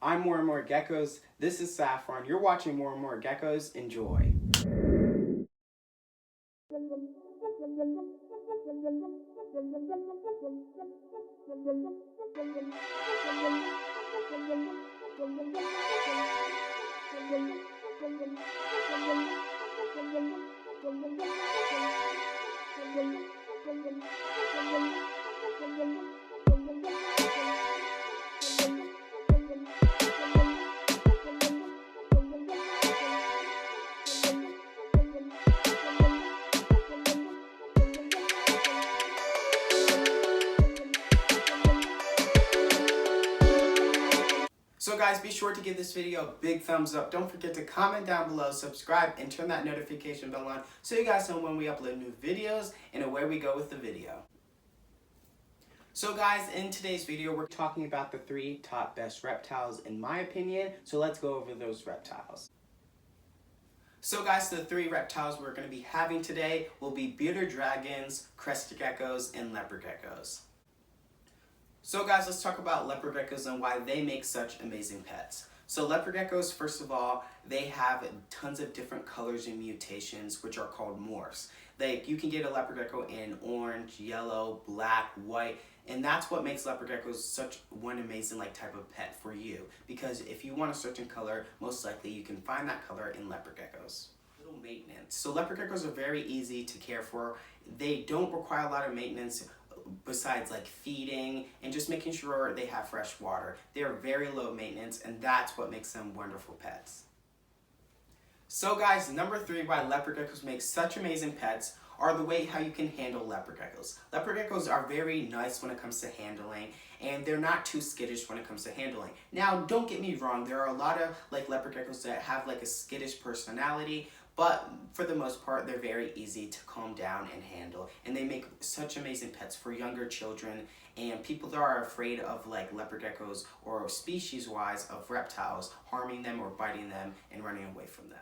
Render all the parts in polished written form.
I'm More and More Geckos. This is Saffron. You're watching More and More Geckos. Enjoy. So guys, be sure to give this video a big thumbs up. Don't forget to comment down below, subscribe, and turn that notification bell on so you guys know when we upload new videos and away we go with the video. So guys, in today's video, we're talking about the 3 top best reptiles in my opinion. So let's go over those reptiles. So guys, the 3 reptiles we're going to be having today will be bearded dragons, crested geckos, and leopard geckos. So guys, let's talk about leopard geckos and why they make such amazing pets. So leopard geckos, first of all, they have tons of different colors and mutations, which are called morphs. You can get a leopard gecko in orange, yellow, black, white, and that's what makes leopard geckos such one amazing type of pet for you. Because if you want a certain color, most likely you can find that color in leopard geckos. Little maintenance. So leopard geckos are very easy to care for. They don't require a lot of maintenance besides feeding and just making sure they have fresh water. They are very low maintenance, and that's what makes them wonderful pets. So guys, number 3 why leopard geckos make such amazing pets are the way how you can handle leopard geckos. Leopard geckos are very nice when it comes to handling, and they're not too skittish when it comes to handling. Now, don't get me wrong, there are a lot of leopard geckos that have a skittish personality, but for the most part, they're very easy to calm down and handle. And they make such amazing pets for younger children and people that are afraid of leopard geckos or species-wise of reptiles harming them or biting them and running away from them.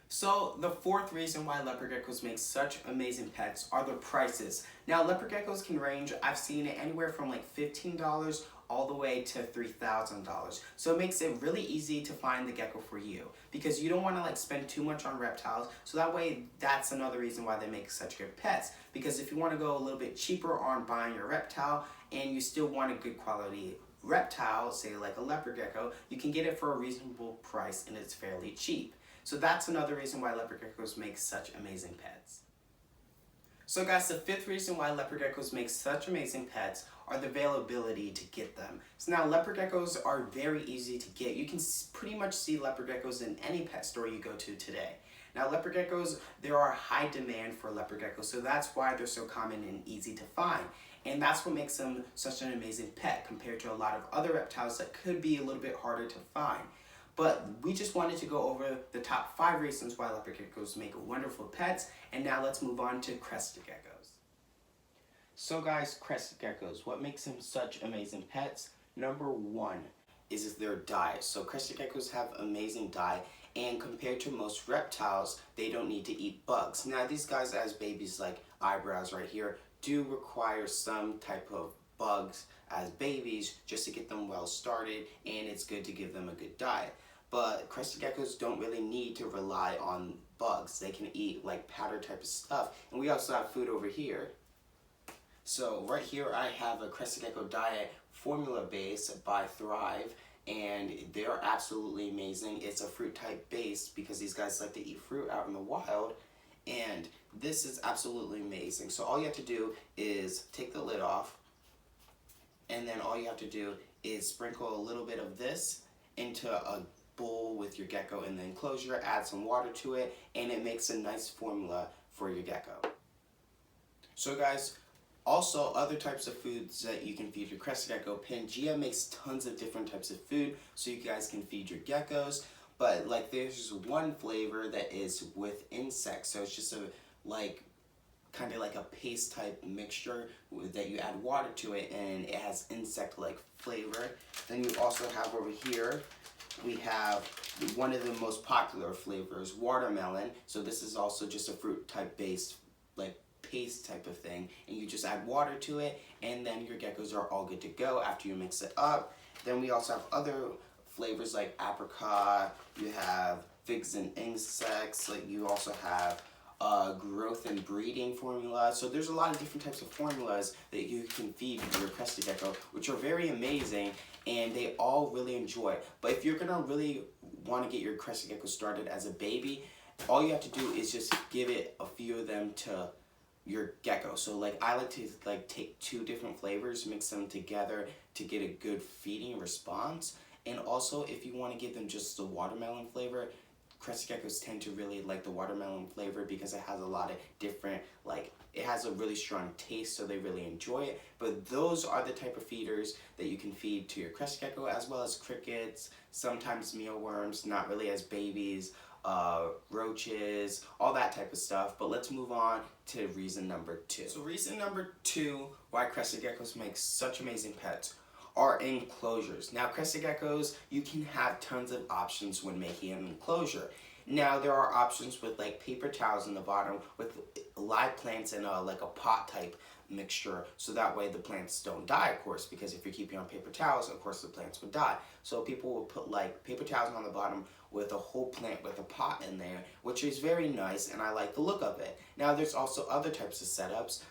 So the 4th reason why leopard geckos make such amazing pets are the prices. Now leopard geckos can range, I've seen it anywhere from $15 all the way to $3,000. So it makes it really easy to find the gecko for you because you don't want to spend too much on reptiles. So that way, that's another reason why they make such good pets. Because if you want to go a little bit cheaper on buying your reptile and you still want a good quality reptile, say a leopard gecko, you can get it for a reasonable price and it's fairly cheap. So that's another reason why leopard geckos make such amazing pets. So guys, the 5th reason why leopard geckos make such amazing pets are the availability to get them. So now leopard geckos are very easy to get. You can pretty much see leopard geckos in any pet store you go to today. Now leopard geckos, there are high demand for leopard geckos, so that's why they're so common and easy to find. And that's what makes them such an amazing pet compared to a lot of other reptiles that could be a little bit harder to find. But we just wanted to go over the top 5 reasons why leopard geckos make wonderful pets, and now let's move on to crested geckos. So guys, crested geckos, what makes them such amazing pets? Number 1 is their diet. So crested geckos have amazing diet, and compared to most reptiles, they don't need to eat bugs. Now these guys as babies, like eyebrows right here, do require some type of bugs as babies just to get them well started, and it's good to give them a good diet. But crested geckos don't really need to rely on bugs. They can eat powder type of stuff. And we also have food over here. So right here I have a crested gecko diet formula base by Thrive, and they're absolutely amazing. It's a fruit type base because these guys like to eat fruit out in the wild, and this is absolutely amazing. So all you have to do is take the lid off, and then all you have to do is sprinkle a little bit of this into a bowl with your gecko in the enclosure, add some water to it, and it makes a nice formula for your gecko. So guys, also other types of foods that you can feed your crested gecko. Pangea makes tons of different types of food so you guys can feed your geckos, but there's one flavor that is with insects, so it's just a kind of a paste type mixture that you add water to it, and it has insect flavor. Then you also have over here, we have one of the most popular flavors, watermelon. So this is also just a fruit type based paste type of thing, and you just add water to it, and then your geckos are all good to go after you mix it up. Then we also have other flavors like apricot, you have figs and insects, like you also have growth and breeding formula. So there's a lot of different types of formulas that you can feed your Crested Gecko, which are very amazing, and they all really enjoy it. But if you're gonna really want to get your Crested Gecko started as a baby, all you have to do is just give it a few of them to your gecko. So like I like to take 2 different flavors, mix them together to get a good feeding response. And also if you want to give them just the watermelon flavor, Crested Geckos tend to really like the watermelon flavor because it has a lot of different, it has a really strong taste, so they really enjoy it. But those are the type of feeders that you can feed to your Crested Gecko, as well as crickets, sometimes mealworms, not really as babies, roaches, all that type of stuff. But let's move on to reason number 2. So reason number 2 why Crested Geckos make such amazing pets are enclosures. Now Crested Geckos, you can have tons of options when making an enclosure. Now there are options with like paper towels in the bottom with live plants in a pot type mixture, so that way the plants don't die, of course, because if you're keeping on paper towels, of course the plants would die. So people will put like paper towels on the bottom with a whole plant with a pot in there, which is very nice, and I like the look of it. Now there's also other types of setups,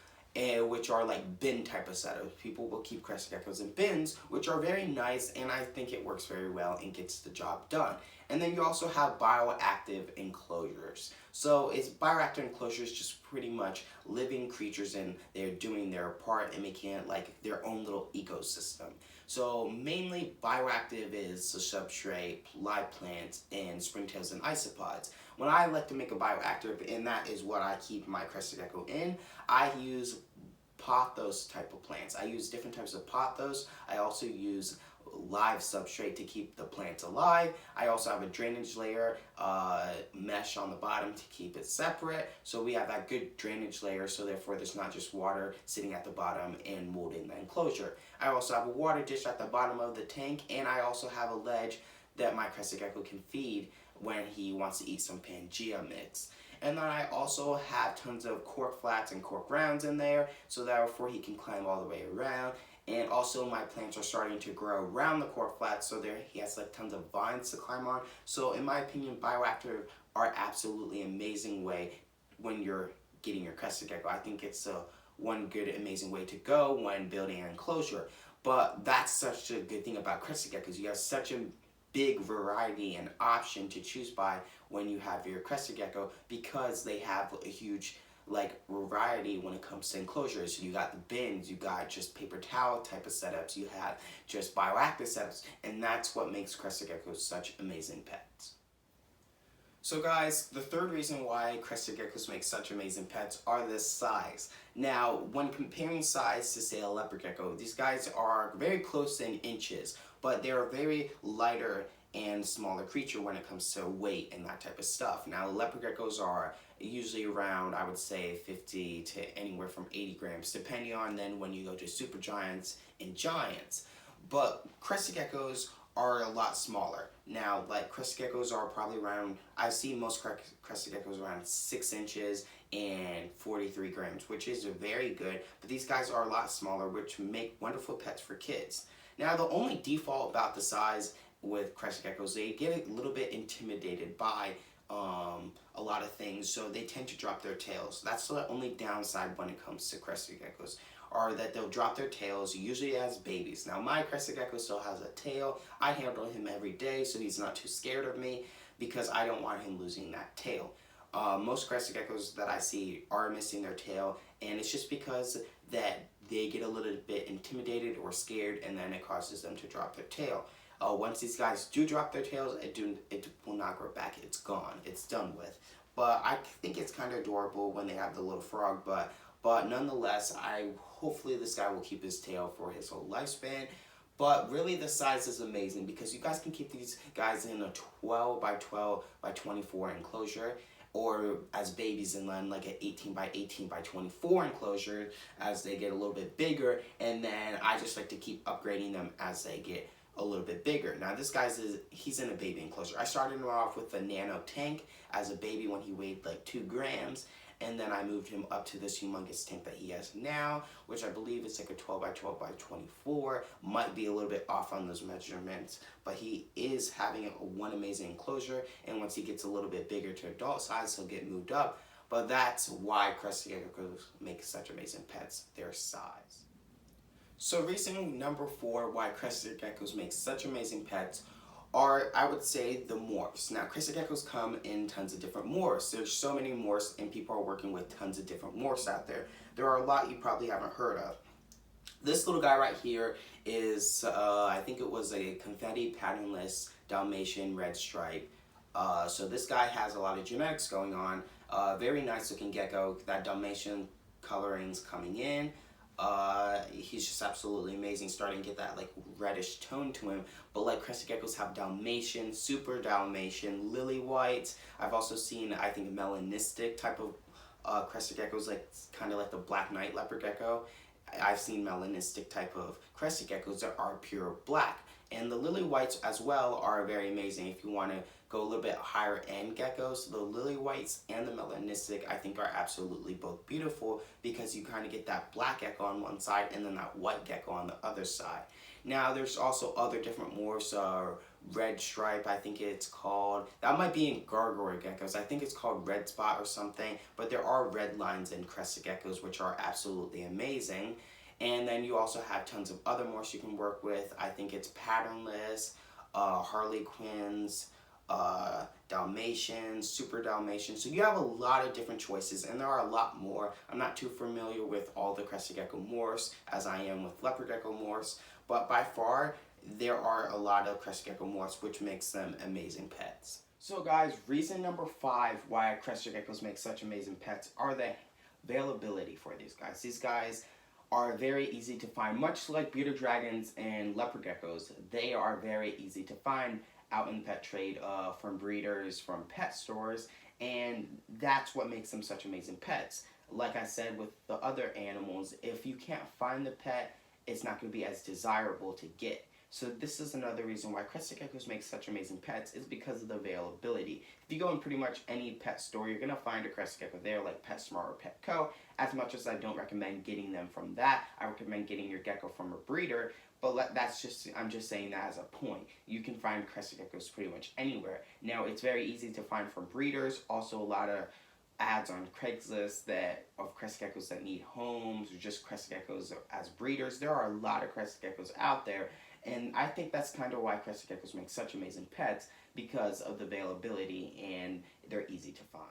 which are like bin type of setups. People will keep Crested Geckos in bins, which are very nice, and I think it works very well and gets the job done. And then you also have bioactive enclosures. So it's bioactive enclosures, just pretty much living creatures, and they're doing their part and making it like their own little ecosystem. So mainly bioactive is the substrate, live plants, and springtails and isopods. When I like to make a bioactive, and that is what I keep my Crested Gecko in, I use pothos type of plants. I use different types of pothos. I also use live substrate to keep the plants alive. I also have a drainage layer mesh on the bottom to keep it separate, so we have that good drainage layer, so therefore there's not just water sitting at the bottom and molding the enclosure. I also have a water dish at the bottom of the tank, and I also have a ledge that my Crested Gecko can feed when he wants to eat some Pangea mix. And then I also have tons of cork flats and cork rounds in there, so therefore he can climb all the way around. And also my plants are starting to grow around the cork flats, so there he has like tons of vines to climb on. So in my opinion, bioactive are absolutely amazing way when you're getting your Crested Gecko. I think it's one good amazing way to go when building an enclosure. But that's such a good thing about Crested Geckos. You have such a big variety and option to choose by when you have your Crested Gecko, because they have a huge variety when it comes to enclosures. You got the bins, you got just paper towel type of setups, you have just bioactive setups, and that's what makes Crested Geckos such amazing pets. So guys, the third reason why Crested Geckos make such amazing pets are the size. Now, when comparing size to say a leopard gecko, these guys are very close in inches, but they're a very lighter and smaller creature when it comes to weight and that type of stuff. Now, leopard geckos are usually around, I would say, 50 to anywhere from 80 grams, depending on then when you go to super giants and giants. But Crested Geckos are a lot smaller. Now, Crested Geckos are probably around, I've seen most Crested Geckos around 6 inches and 43 grams, which is very good, but these guys are a lot smaller, which make wonderful pets for kids. Now, the only default about the size with Crested Geckos, they get a little bit intimidated by a lot of things, so they tend to drop their tails. That's the only downside when it comes to Crested Geckos, are that they'll drop their tails, usually as babies. Now my Crested Gecko still has a tail. I handle him every day, so he's not too scared of me, because I don't want him losing that tail. Most Crested Geckos that I see are missing their tail, and it's just because that they get a little bit intimidated or scared, and then it causes them to drop their tail. Once these guys do drop their tails, it will not grow back. It's gone. It's done with. But I think it's kind of adorable when they have the little frog, but nonetheless, hopefully this guy will keep his tail for his whole lifespan. But really the size is amazing, because you guys can keep these guys in a 12 by 12 by 24 enclosure, or as babies in then like an 18 by 18 by 24 enclosure as they get a little bit bigger, and then I just like to keep upgrading them as they get a little bit bigger. Now this he's in a baby enclosure. I started him off with a nano tank as a baby when he weighed like 2 grams, and then I moved him up to this humongous tank that he has now, which I believe is like a 12 by 12 by 24. Might be a little bit off on those measurements, but he is having one amazing enclosure, and once he gets a little bit bigger to adult size, he'll get moved up. But that's why Crested Geckos make such amazing pets, their size. So reason number 4 why Crested Geckos make such amazing pets are, I would say, the morphs. Now, Crested Geckos come in tons of different morphs. There's so many morphs, and people are working with tons of different morphs out there. There are a lot you probably haven't heard of. This little guy right here is, I think it was a confetti patternless Dalmatian red stripe. So this guy has a lot of genetics going on. Very nice looking gecko. That Dalmatian coloring's coming in. He's just absolutely amazing, starting to get that like reddish tone to him. But like Crested Geckos have Dalmatian, super Dalmatian, lily whites. I've also seen, I think, melanistic type of Crested Geckos, like kind of like the Black Knight leopard gecko. I've seen melanistic type of Crested Geckos that are pure black. And the lily whites as well are very amazing. If you want to go a little bit higher end geckos, the lily whites and the melanistic I think are absolutely both beautiful, because you kind of get that black gecko on one side and then that white gecko on the other side. Now there's also other different morphs, red stripe I think it's called. That might be in gargoyle geckos. I think it's called red spot or something, but there are red lines in Crested Geckos which are absolutely amazing. And then you also have tons of other morphs you can work with. I think it's patternless, Harlequins, Dalmatians, super Dalmatians. So you have a lot of different choices, and there are a lot more. I'm not too familiar with all the Crested Gecko morphs as I am with leopard gecko morphs, but by far there are a lot of Crested Gecko morphs, which makes them amazing pets. So guys, reason number 5 why Crested Geckos make such amazing pets are the availability for these guys. These guys are very easy to find, much like bearded dragons and leopard geckos. They are very easy to find out in the pet trade, from breeders, from pet stores, and that's what makes them such amazing pets. Like I said with the other animals, if you can't find the pet, it's not going to be as desirable to get. So this is another reason why Crested Geckos make such amazing pets, is because of the availability. If you go in pretty much any pet store, you're going to find a Crested Gecko there, like PetSmart or Petco. As much as I don't recommend getting them from that, I recommend getting your gecko from a breeder. But that's just, I'm just saying that as a point. You can find Crested Geckos pretty much anywhere. Now, it's very easy to find from breeders. Also, a lot of ads on Craigslist of Crested Geckos that need homes, or just Crested Geckos as breeders. There are a lot of Crested Geckos out there. And I think that's kind of why Crested Geckos make such amazing pets, because of the availability and they're easy to find.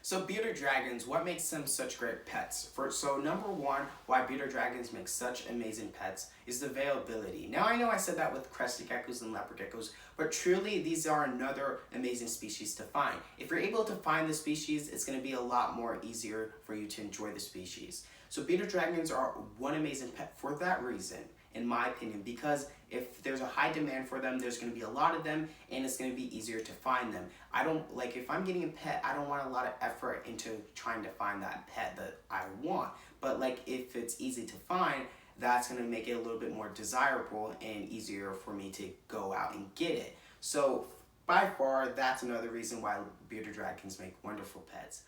So bearded dragons, what makes them such great pets? So number 1, why bearded dragons make such amazing pets is the availability. Now I know I said that with Crested Geckos and leopard geckos, but truly these are another amazing species to find. If you're able to find the species, it's going to be a lot more easier for you to enjoy the species. So bearded dragons are one amazing pet for that reason, in my opinion, because if there's a high demand for them, there's going to be a lot of them, and it's going to be easier to find them. I don't, like, if I'm getting a pet, I don't want a lot of effort into trying to find that pet that I want. But like, if it's easy to find, that's going to make it a little bit more desirable and easier for me to go out and get it. So by far, that's another reason why bearded dragons make wonderful pets.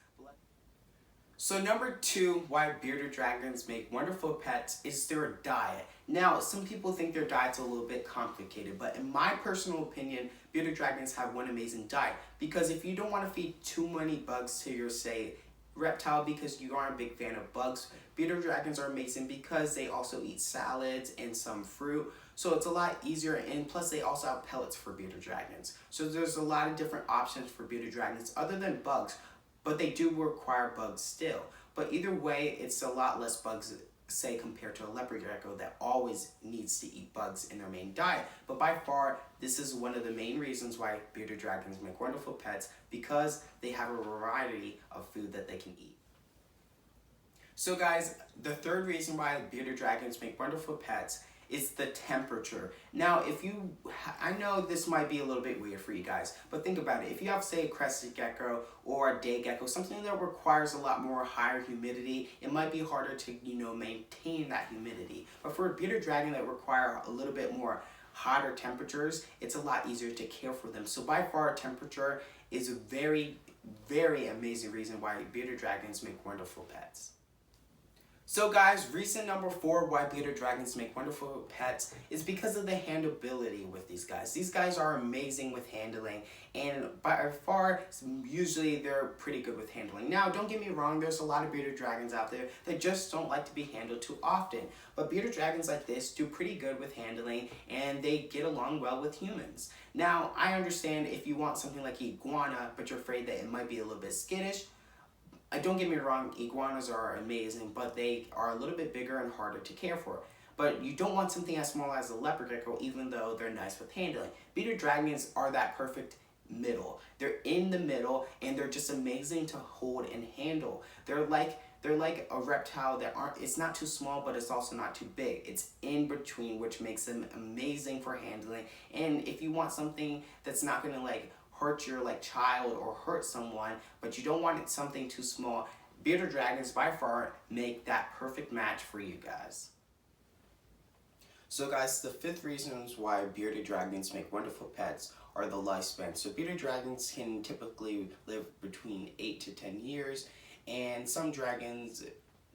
So number 2, why bearded dragons make wonderful pets is their diet. Now, some people think their diet's a little bit complicated, but in my personal opinion, bearded dragons have one amazing diet. Because if you don't want to feed too many bugs to your, say, reptile, because you aren't a big fan of bugs, bearded dragons are amazing because they also eat salads and some fruit. So it's a lot easier, and plus they also have pellets for bearded dragons. So there's a lot of different options for bearded dragons other than bugs. But they do require bugs still. But either way, it's a lot less bugs, say, compared to a leopard gecko that always needs to eat bugs in their main diet. But by far, this is one of the main reasons why bearded dragons make wonderful pets, because they have a variety of food that they can eat. So guys, the third reason why bearded dragons make wonderful pets is the temperature. Now, I know this might be a little bit weird for you guys, but think about it. If you have, say, a Crested Gecko or a day gecko, something that requires a lot more higher humidity, it might be harder to, maintain that humidity. But for a bearded dragon that require a little bit more hotter temperatures, it's a lot easier to care for them. So by far, temperature is very very amazing reason why bearded dragons make wonderful pets. So guys, reason number 4 why bearded dragons make wonderful pets is because of the handleability with these guys. These guys are amazing with handling, and by far, usually they're pretty good with handling. Now, don't get me wrong, there's a lot of bearded dragons out there that just don't like to be handled too often. But bearded dragons like this do pretty good with handling, and they get along well with humans. Now, I understand if you want something like iguana, but you're afraid that it might be a little bit skittish. Don't get me wrong, iguanas are amazing, but they are a little bit bigger and harder to care for. But you don't want something as small as a leopard gecko, even though they're nice with handling. Bearded dragons are that perfect middle. They're in the middle, and they're just amazing to hold and handle. They're like a reptile that it's not too small, but it's also not too big. It's in between, which makes them amazing for handling. And if you want something that's not gonna hurt your child or hurt someone, but you don't want it something too small, bearded dragons by far make that perfect match for you guys. So guys, the 5th reasons why bearded dragons make wonderful pets are the lifespan. So bearded dragons can typically live between 8 to 10 years, and some dragons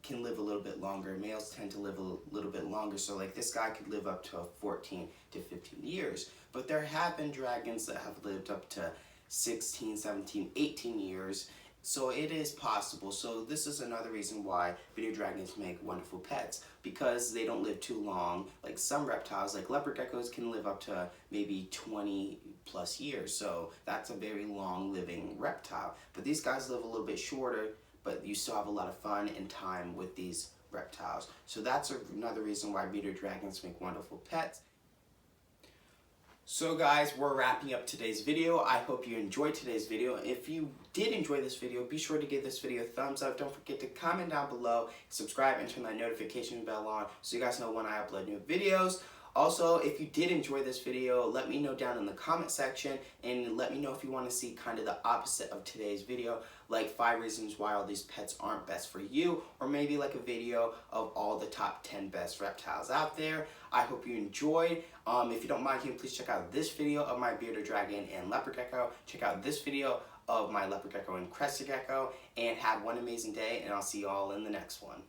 can live a little bit longer. Males tend to live a little bit longer, so this guy could live up to 14 to 15 years. But there have been dragons that have lived up to 16, 17, 18 years, so it is possible. So this is another reason why bearded dragons make wonderful pets, because they don't live too long. Like some reptiles, like leopard geckos, can live up to maybe 20 plus years, so that's a very long living reptile. But these guys live a little bit shorter, but you still have a lot of fun and time with these reptiles. So that's another reason why bearded dragons make wonderful pets. So guys, we're wrapping up today's video. I hope you enjoyed today's video. If you did enjoy this video, be sure to give this video a thumbs up. Don't forget to comment down below, subscribe, and turn that notification bell on so you guys know when I upload new videos. Also, if you did enjoy this video, let me know down in the comment section, and let me know if you want to see kind of the opposite of today's video, like 5 reasons why all these pets aren't best for you, or maybe like a video of all the top 10 best reptiles out there. I hope you enjoyed. If you don't mind, can you please check out this video of my bearded dragon and leopard gecko. Check out this video of my leopard gecko and crested gecko, and have one amazing day, and I'll see you all in the next one.